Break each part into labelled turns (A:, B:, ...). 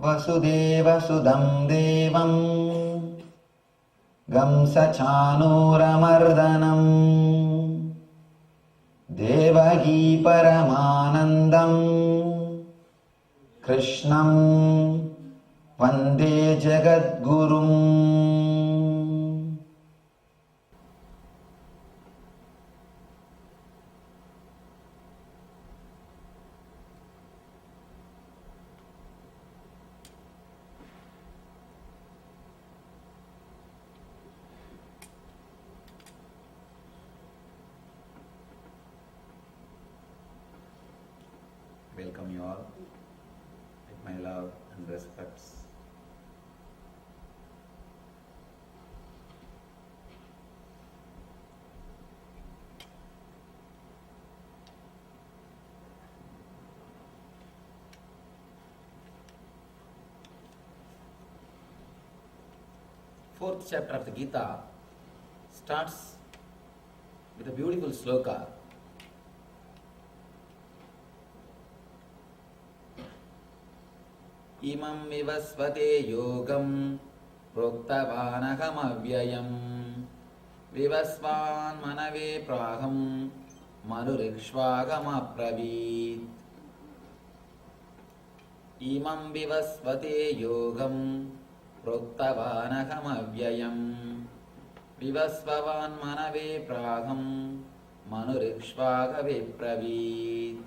A: वसुदेवसुदं देवं कंसचाणूरमर्दनं देवकी परमानन्दं कृष्णं वन्दे जगद्गुरुम्. Welcome you all with my love and respects. Fourth chapter of the Gita starts with a beautiful sloka. Imam vivasvate yogam proktavanahamavyayam vivasvan manave praham manurikshvagamapravit. Imam vivasvate yogam proktavanahamavyayam vivasvavan manave praham manurikshvagavipravit.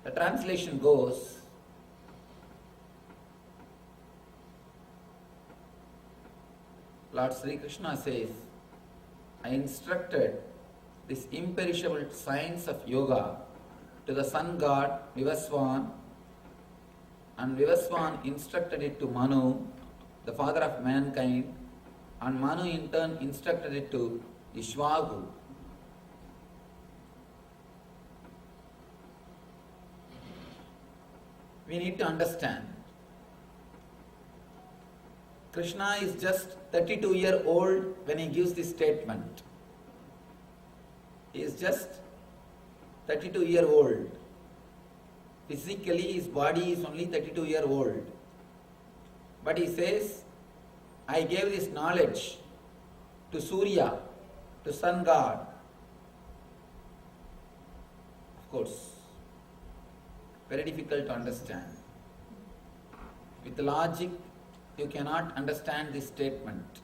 A: The translation goes, Lord Sri Krishna says, I instructed this imperishable science of yoga to the sun god Vivasvan, and Vivasvan instructed it to Manu, the father of mankind, and Manu in turn instructed it to Ishvaku. We need to understand, Krishna is just 32-year-old when he gives this statement. He is just 32-year-old. Physically, his body is only 32-year-old. But he says, I gave this knowledge to Surya, to sun god. Of course, very difficult to understand. With logic, you cannot understand this statement.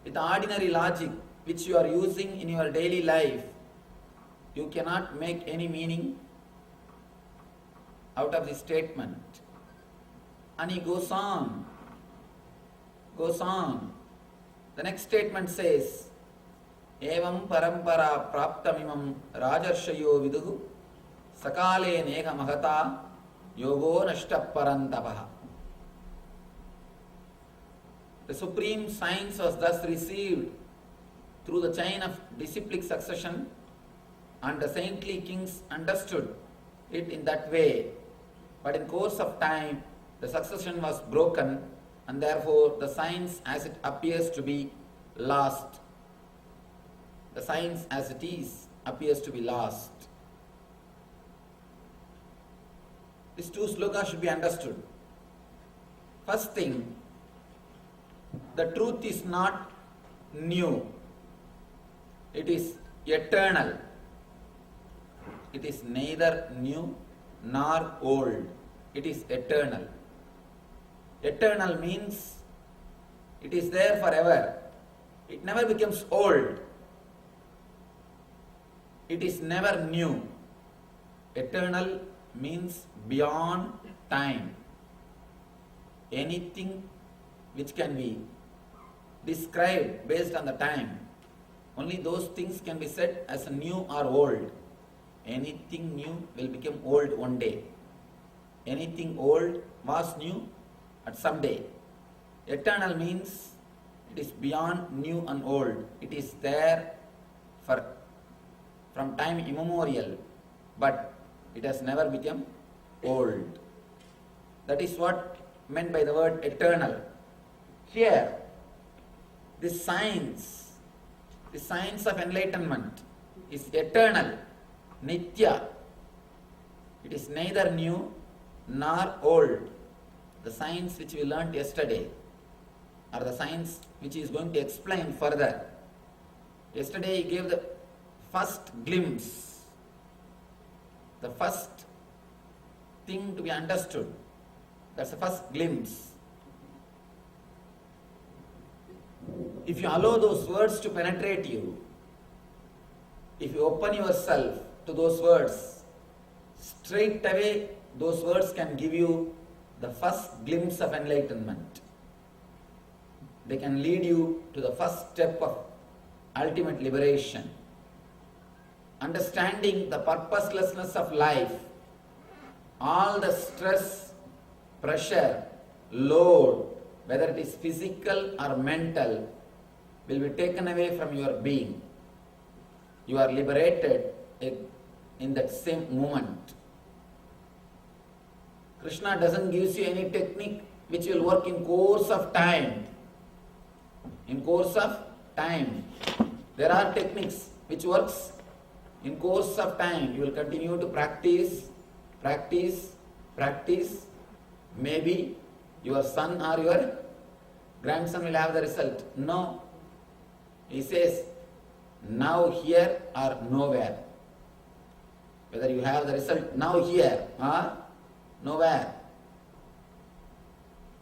A: With ordinary logic, which you are using in your daily life, you cannot make any meaning out of this statement. And he goes on. The next statement says, Evam parampara praptamimam rajarshayo viduhu sakale neka mahata yogo nashta parantapaha. The supreme science was thus received through the chain of disciplic succession, and the saintly kings understood it in that way. But in course of time, the succession was broken, and therefore the science as it appears to be lost. The science as it is appears to be lost. These two slokas should be understood. First thing, the truth is not new. It is eternal. It is neither new nor old. It is eternal. Eternal means it is there forever. It never becomes old. It is never new. Eternal means beyond time. Anything which can be described based on the time, only those things can be said as new or old. Anything new will become old one day. Anything old was new at some day. Eternal means it is beyond new and old. It is there from time immemorial, but it has never become old. That is what meant by the word eternal. Here, this science of enlightenment is eternal, nitya. It is neither new nor old. The science which we learnt yesterday, or the science which he is going to explain further. Yesterday he gave the first glimpse, the first thing to be understood. That's the first glimpse. If you allow those words to penetrate you, if you open yourself to those words, straight away those words can give you the first glimpse of enlightenment. They can lead you to the first step of ultimate liberation. Understanding the purposelessness of life, all the stress, pressure, load, whether it is physical or mental, will be taken away from your being. You are liberated in that same moment. Krishna doesn't give you any technique which will work in course of time. In course of time. There are techniques which works in course of time. You will continue to practice. Maybe your son or your grandson will have the result. No. He says, now here or nowhere. Whether you have the result now here or nowhere.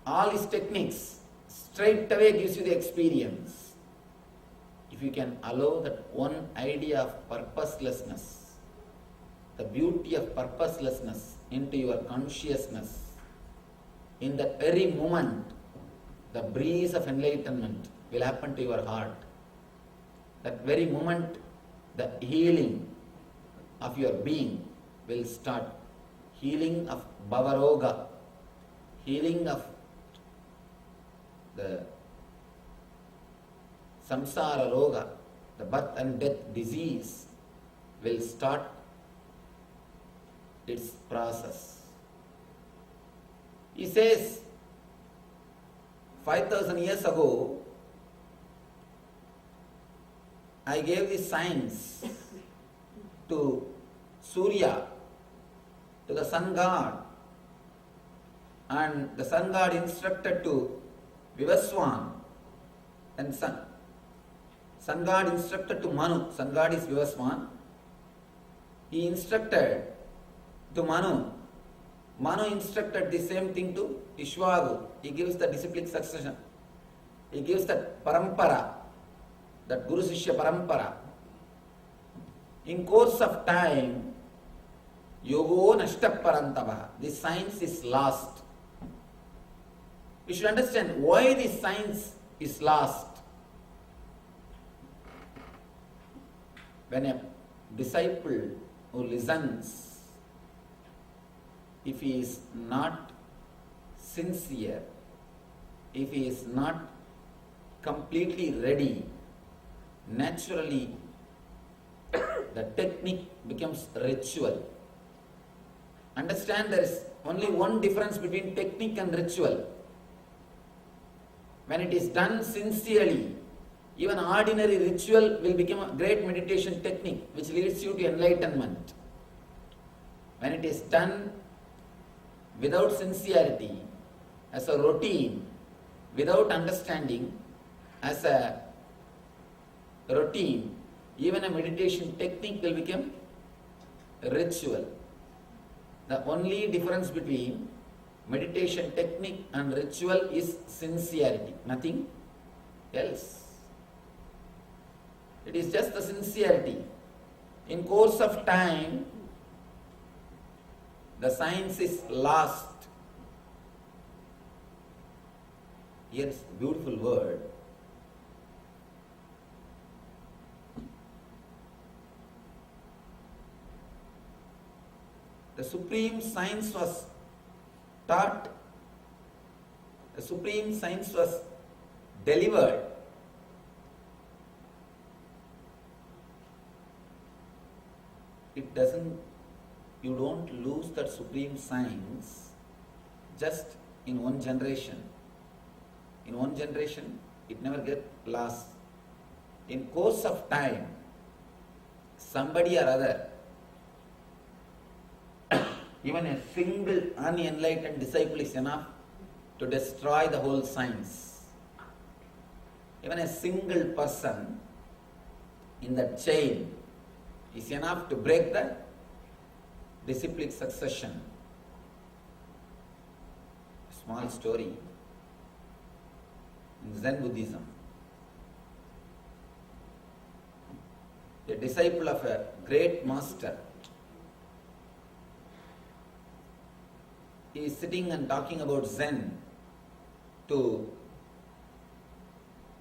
A: All his techniques straight away gives you the experience. If you can allow that one idea of purposelessness, the beauty of purposelessness into your consciousness, in that very moment, the breeze of enlightenment will happen to your heart. That very moment, the healing of your being will start. Healing of Bhavaroga, healing of the Samsara Roga, the birth and death disease will start its process. He says, 5,000 years ago, I gave this science to Surya, to the sun god, and the sun god instructed to Vivaswan, and sun god instructed to Manu. Sun god is Vivaswan. He instructed to Manu. Manu instructed the same thing to Ishwagu. He gives the disciplic succession. He gives that parampara, that Guru Sishya parampara. In course of time, yogo nashta parantava. This science is lost. You should understand why this science is lost. When a disciple who listens, if he is not sincere, if he is not completely ready, naturally the technique becomes ritual. Understand, there is only one difference between technique and ritual. When it is done sincerely, even ordinary ritual will become a great meditation technique which leads you to enlightenment. When it is done without sincerity, as a routine, without understanding, as a routine, even a meditation technique will become a ritual. The only difference between meditation technique and ritual is sincerity, nothing else. It is just the sincerity. In course of time, the science is lost. Here is a beautiful word. The supreme science was taught, the supreme science was delivered. You don't lose that supreme science just in one generation. In one generation, it never gets lost. In course of time, somebody or other Even a single unenlightened disciple is enough to destroy the whole science. Even a single person in the chain is enough to break the disciplic succession. Small story in Zen Buddhism. A disciple of a great master is sitting and talking about Zen to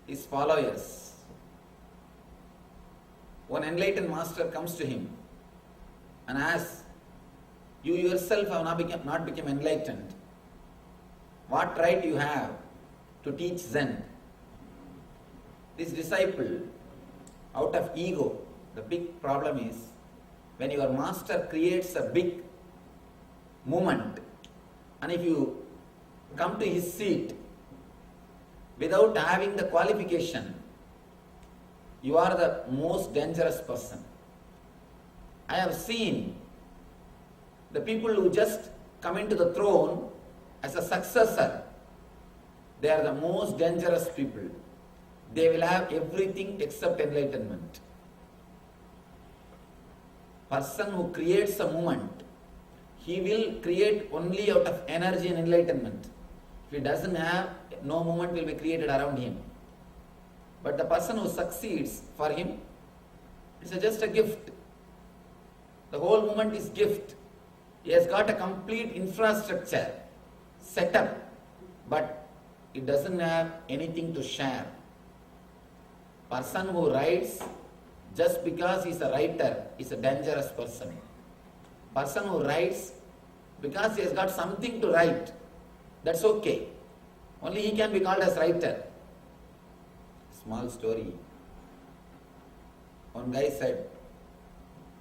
A: his followers. One enlightened master comes to him and asks, "You yourself have not become enlightened. What right you have to teach Zen?" This disciple, out of ego, the big problem is when your master creates a big movement, and if you come to his seat without having the qualification, you are the most dangerous person. I have seen the people who just come into the throne as a successor, they are the most dangerous people. They will have everything except enlightenment. Person who creates a movement, he will create only out of energy and enlightenment. If he doesn't have, no movement will be created around him. But the person who succeeds, for him, it's just a gift. The whole movement is gift. He has got a complete infrastructure set up, but it doesn't have anything to share. Person who writes just because he is a writer is a dangerous person. Person who writes because he has got something to write, that's okay. Only he can be called as writer. Small story. One guy said,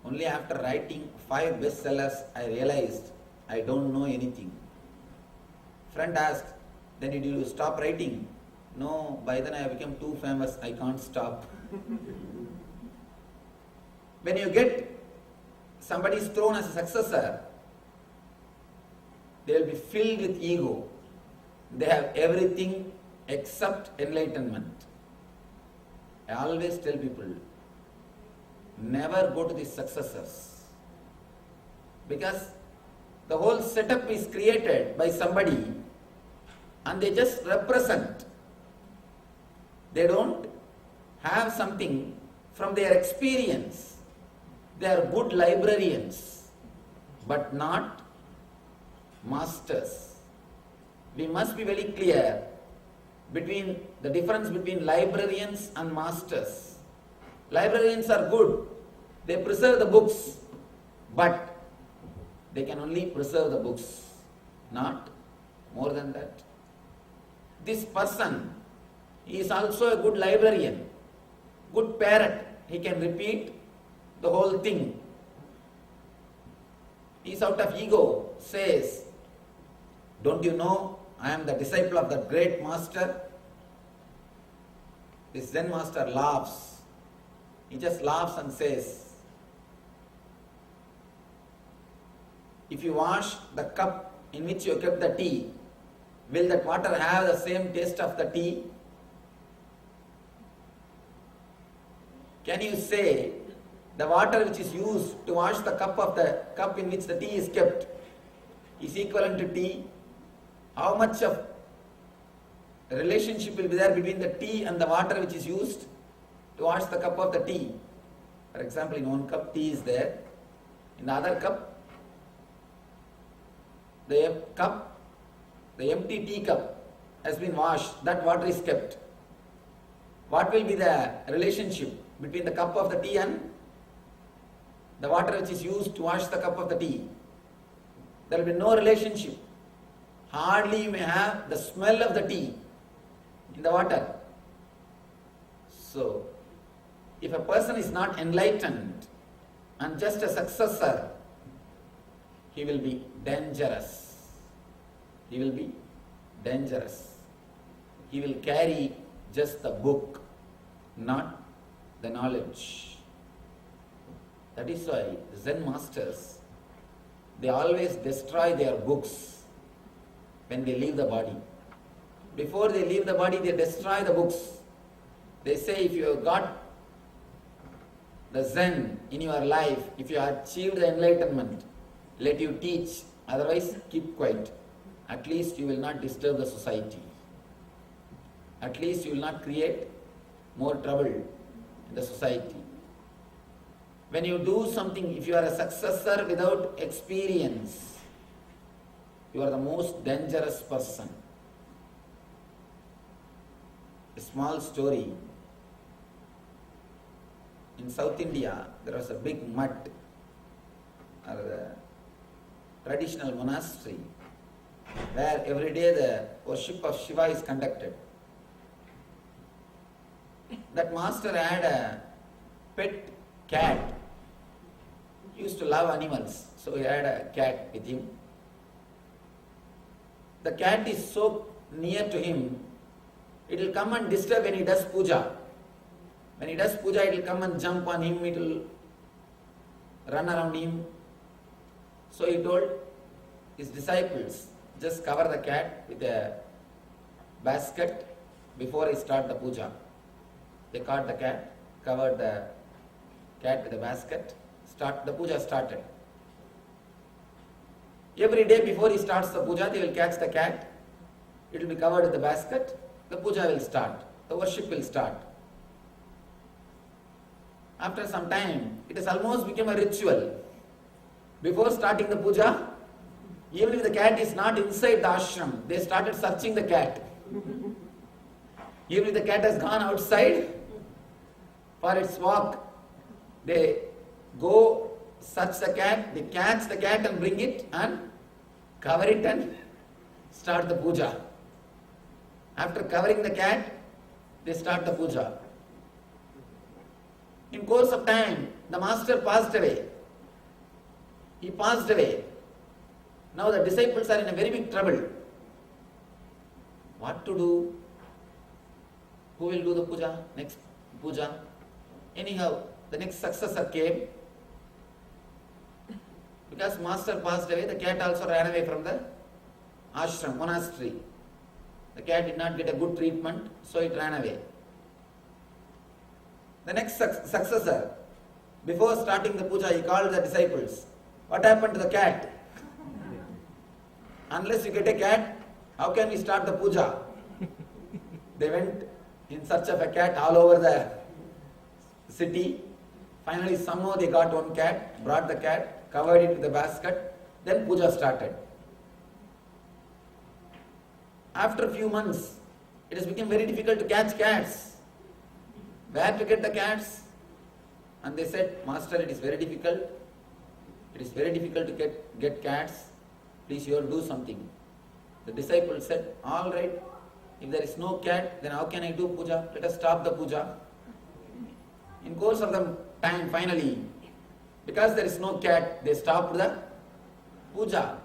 A: "Only after writing 5 bestsellers, I realized I don't know anything." Friend asked, "Then did you stop writing?" "No, by then I have become too famous, I can't stop." When you get somebody's throne as a successor, they will be filled with ego. They have everything except enlightenment. I always tell people, never go to the successors, because the whole setup is created by somebody and they just represent. They don't have something from their experience. They are good librarians, but not masters. We must be very clear between the difference between librarians and masters. Librarians are good. They preserve the books, but they can only preserve the books, not more than that. This person is also a good librarian, good parrot. He can repeat the whole thing. He is out of ego, says, "Don't you know I am the disciple of that great master?" This Zen master laughs. He just laughs and says, "If you wash the cup in which you kept the tea, will that water have the same taste of the tea? Can you say the water which is used to wash the cup in which the tea is kept is equivalent to tea? How much of relationship will be there between the tea and the water which is used to wash the cup of the tea? For example, in one cup tea is there, in the other cup, the empty tea cup has been washed, that water is kept. What will be the relationship between the cup of the tea and the water which is used to wash the cup of the tea? There will be no relationship. Hardly you may have the smell of the tea in the water. So, if a person is not enlightened and just a successor, he will be dangerous. He will be dangerous. He will carry just the book, not the knowledge. That is why Zen masters they always destroy their books when they leave the body. Before they leave the body, they destroy the books. They say if you have got the Zen in your life, if you have achieved the enlightenment, let you teach, otherwise keep quiet. At least you will not disturb the society. At least you will not create more trouble in the society. When you do something, if you are a successor without experience, you are the most dangerous person. A small story. In South India, there was a big mutt, or a traditional monastery, where every day the worship of Shiva is conducted. That master had a pet cat. He used to love animals, so he had a cat with him. The cat is so near to him, it will come and disturb when he does puja. When he does puja, it will come and jump on him, it will run around him. So he told his disciples, just cover the cat with a basket before I start the puja. They caught the cat, covered the cat with a basket, the puja started. Every day before he starts the puja, they will catch the cat, it will be covered with the basket, the puja will start, the worship will start. After some time, it has almost become a ritual. Before starting the puja, even if the cat is not inside the ashram, they started searching the cat. Even if the cat has gone outside for its walk, they go search the cat, they catch the cat and bring it and cover it and start the puja. After covering the cat, they start the puja. In course of time, the master passed away. He passed away. Now the disciples are in a very big trouble. What to do? Who will do the puja? Next puja? Anyhow, the next successor came. Because master passed away, the cat also ran away from the ashram, monastery. The cat did not get a good treatment, so it ran away. The next successor, before starting the puja, he called the disciples. What happened to the cat? Unless you get a cat, how can we start the puja? They went in search of a cat all over the city. Finally, somehow they got one cat, brought the cat, covered it with the basket, then puja started. After a few months, it has become very difficult to catch cats. Where to get the cats? And they said, Master, it is very difficult. It is very difficult to get cats. Please, you will do something. The disciples said, all right, if there is no cat, then how can I do puja? Let us stop the puja. In course of the time, finally, because there is no cat, they stopped the puja.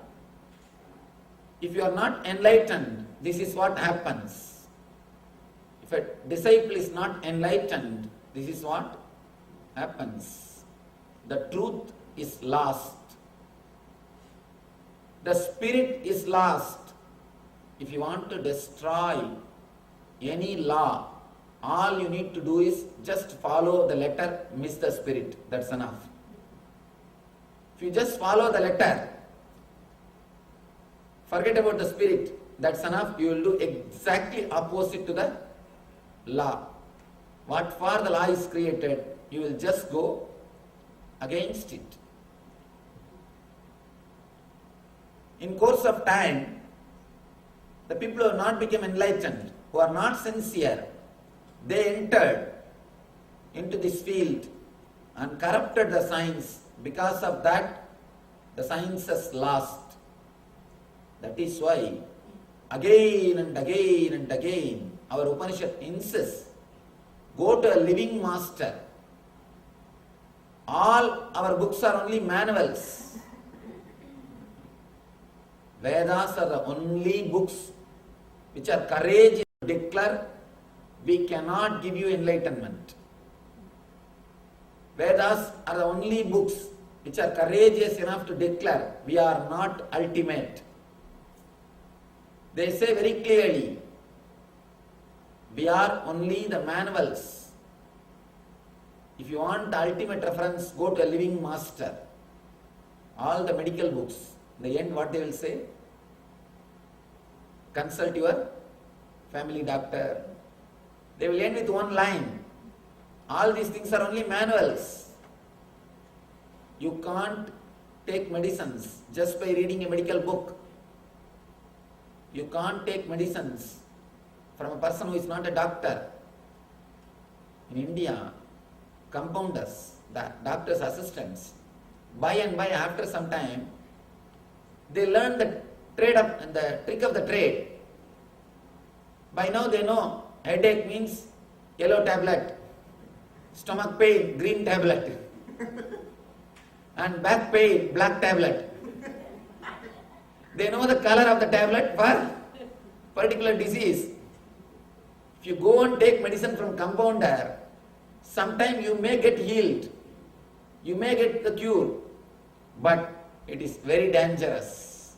A: If you are not enlightened, this is what happens. If a disciple is not enlightened, this is what happens. The truth is lost. The spirit is lost. If you want to destroy any law, all you need to do is just follow the letter, miss the spirit. That's enough. If you just follow the letter, forget about the spirit, that's enough. You will do exactly opposite to the law. What for the law is created, you will just go against it. In course of time, the people who have not become enlightened, who are not sincere, they entered into this field and corrupted the science. Because of that, the science has lost. That is why again and again and again our Upanishad insists, go to a living master. All our books are only manuals. Vedas are the only books which are courageous to declare, we cannot give you enlightenment. Vedas are the only books which are courageous enough to declare, we are not ultimate. They say very clearly, we are only the manuals. If you want the ultimate reference, go to a living master. All the medical books, in the end what they will say? Consult your family doctor. They will end with one line. All these things are only manuals. You can't take medicines just by reading a medical book. You can't take medicines from a person who is not a doctor. In India, compounders, the doctor's assistants, by and by after some time, they learn the trick of the trade. By now they know headache means yellow tablet, stomach pain, green tablet, and back pain, black tablet. They know the color of the tablet for particular disease. If you go and take medicine from compounder, sometime you may get healed, you may get the cure, but it is very dangerous.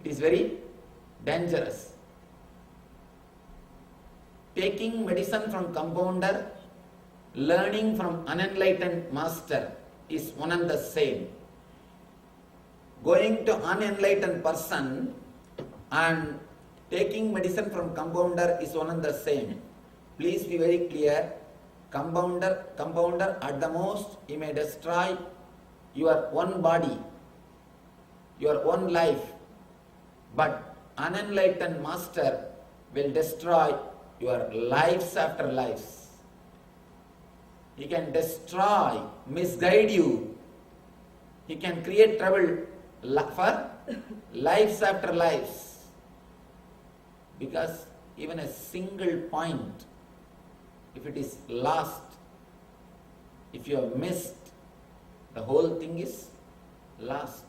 A: It is very dangerous. Taking medicine from compounder, learning from unenlightened master is one and the same. Going to unenlightened person and taking medicine from compounder is one and the same. Please be very clear. Compounder at the most, he may destroy your one body, your one life, but unenlightened master will destroy your lives after lives. He can destroy, misguide you. He can create trouble for lives after lives. Because even a single point, if it is lost, if you have missed, the whole thing is lost.